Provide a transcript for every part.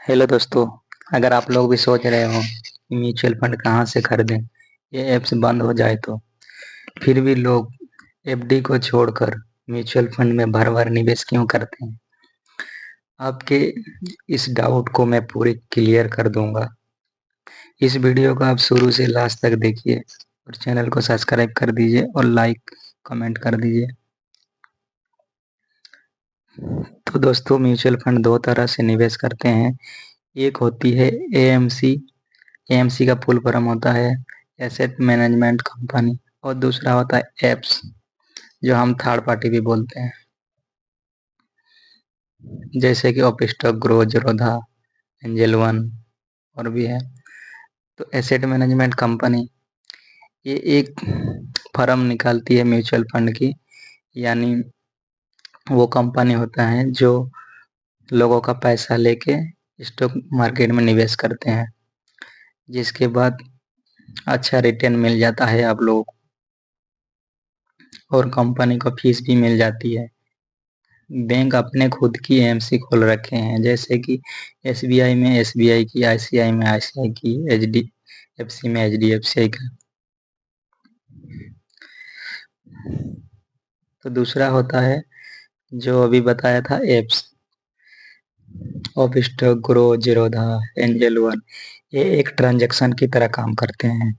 Hello दोस्तों। अगर आप लोग भी सोच रहे हो कि म्यूचुअल फंड कहाँ से खरीदें, ये ऐप्स बंद हो जाए तो फिर भी लोग एफडी को छोड़कर म्यूचुअल फंड में भर भर निवेश क्यों करते हैं, आपके इस डाउट को मैं पूरी क्लियर कर दूंगा। इस वीडियो को आप शुरू से लास्ट तक देखिए और चैनल को सब्सक्राइब कर दीजिए और लाइक कमेंट कर दीजिए। तो दोस्तों, म्यूचुअल फंड दो तरह से निवेश करते हैं। एक होती है एएमसी। एएमसी का फुल फॉर्म होता है एसेट मैनेजमेंट कंपनी, और दूसरा होता है एप्स, जो हम थर्ड पार्टी भी बोलते हैं, जैसे कि ओपस्टॉक, ग्रो, जीरोधा, एंजल वन और भी है। तो एसेट मैनेजमेंट कंपनी ये एक फर्म निकालती है म्यूचुअल फंड की, यानी वो कंपनी होता है जो लोगों का पैसा लेके स्टॉक मार्केट में निवेश करते हैं, जिसके बाद अच्छा रिटर्न मिल जाता है आप लोगों को और कंपनी को फीस भी मिल जाती है। बैंक अपने खुद की एएमसी खोल रखे हैं, जैसे कि एसबीआई में एसबीआई की, आईसीआई में आईसीआई की, एचडीएफसी में एचडीएफसी का। तो दूसरा होता है जो अभी बताया था apps, Upstox, Groww, Zerodha, Angel One. ये एक ट्रांजैक्शन की तरह काम करते हैं।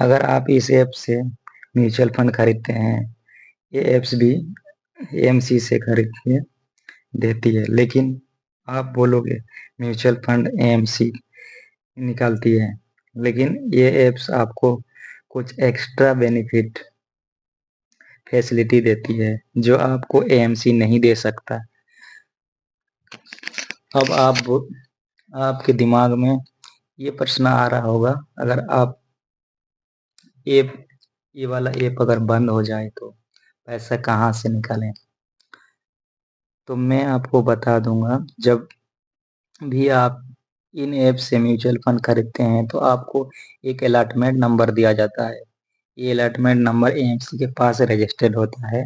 अगर आप इस ऐप से म्यूचुअल फंड खरीदते हैं, ये एप्स भी एएमसी से खरीद के देती है, लेकिन आप बोलोगे म्यूचुअल फंड एएमसी निकालती है, लेकिन ये एप्स आपको कुछ एक्स्ट्रा बेनिफिट फैसिलिटी देती है जो आपको एएमसी नहीं दे सकता। अब आपके दिमाग में ये प्रश्न आ रहा होगा, अगर आप ऐप ये वाला ऐप अगर बंद हो जाए तो पैसा कहाँ से निकालें। तो मैं आपको बता दूंगा, जब भी आप इन ऐप से म्यूचुअल फंड खरीदते हैं तो आपको एक अलॉटमेंट नंबर दिया जाता है। ये अलॉटमेंट नंबर एएमसी के पास रजिस्टर्ड होता है।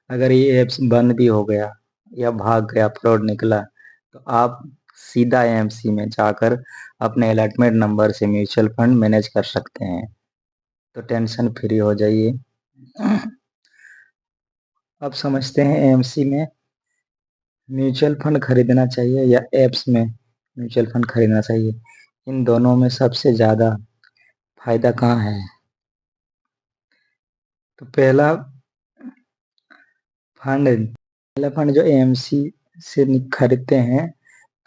अगर ये ऐप्स बंद भी हो गया या भाग गया, फ्रॉड निकला, तो आप सीधा एएमसी में जाकर अपने अलॉटमेंट नंबर से म्यूचुअल फंड मैनेज कर सकते हैं। तो टेंशन फ्री हो जाइए। अब समझते हैं एएमसी में म्यूचुअल फंड खरीदना चाहिए या एप्स में म्यूचुअल फंड खरीदना चाहिए। इन दोनों में सबसे ज़्यादा फायदा कहाँ है। तो पहला फंड जो एएमसी से खरीदते हैं,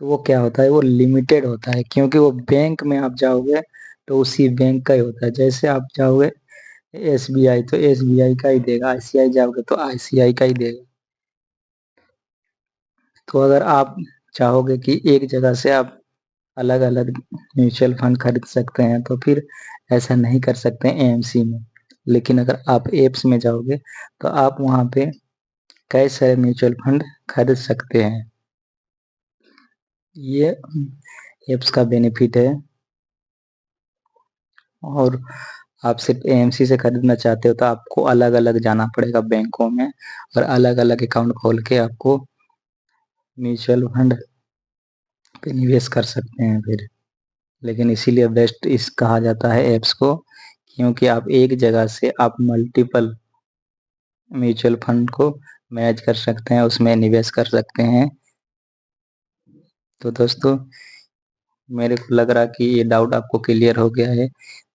तो वो क्या होता है, वो लिमिटेड होता है, क्योंकि वो बैंक में आप जाओगे तो उसी बैंक का ही होता है। जैसे आप जाओगे एसबीआई तो एसबीआई का ही देगा, आईसीआई जाओगे तो आईसीआई का ही देगा। तो अगर आप चाहोगे कि एक जगह से आप अलग अलग म्यूचुअल फंड खरीद सकते हैं, तो फिर ऐसा नहीं कर सकते एएमसी में। लेकिन अगर आप एप्स में जाओगे तो आप वहाँ पे कई सारे म्यूचुअल फंड खरीद सकते हैं। ये एप्स का बेनिफिट है। और आप सिर्फ एएमसी से खरीदना चाहते हो तो आपको अलग अलग जाना पड़ेगा बैंकों में, और अलग अलग अकाउंट खोल के आपको म्यूचुअल फंड पे निवेश कर सकते हैं फिर। लेकिन इसीलिए बेस्ट इस कहा जाता है एप्स को, क्योंकि आप एक जगह से आप मल्टीपल म्यूचुअल फंड को मैनेज कर सकते हैं, उसमें निवेश कर सकते हैं। तो दोस्तों, मेरे को लग रहा कि ये डाउट आपको क्लियर हो गया है,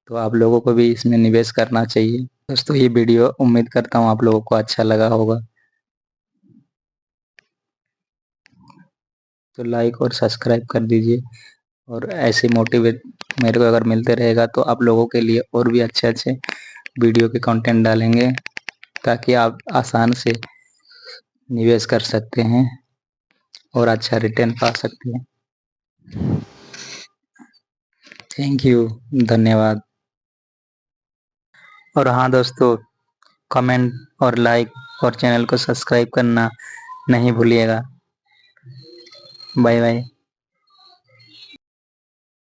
तो आप लोगों को भी इसमें निवेश करना चाहिए। दोस्तों, ये वीडियो उम्मीद करता हूँ आप लोगों को अच्छा लगा होगा। तो लाइक और सब्सक्राइब कर दीजिए, और ऐसे मोटिवेट मेरे को अगर मिलते रहेगा तो आप लोगों के लिए और भी अच्छे अच्छे वीडियो के कंटेंट डालेंगे, ताकि आप आसान से निवेश कर सकते हैं और अच्छा रिटर्न पा सकते हैं। थैंक यू, धन्यवाद। और हाँ दोस्तों, कमेंट और लाइक और चैनल को सब्सक्राइब करना नहीं भूलिएगा। Bye bye.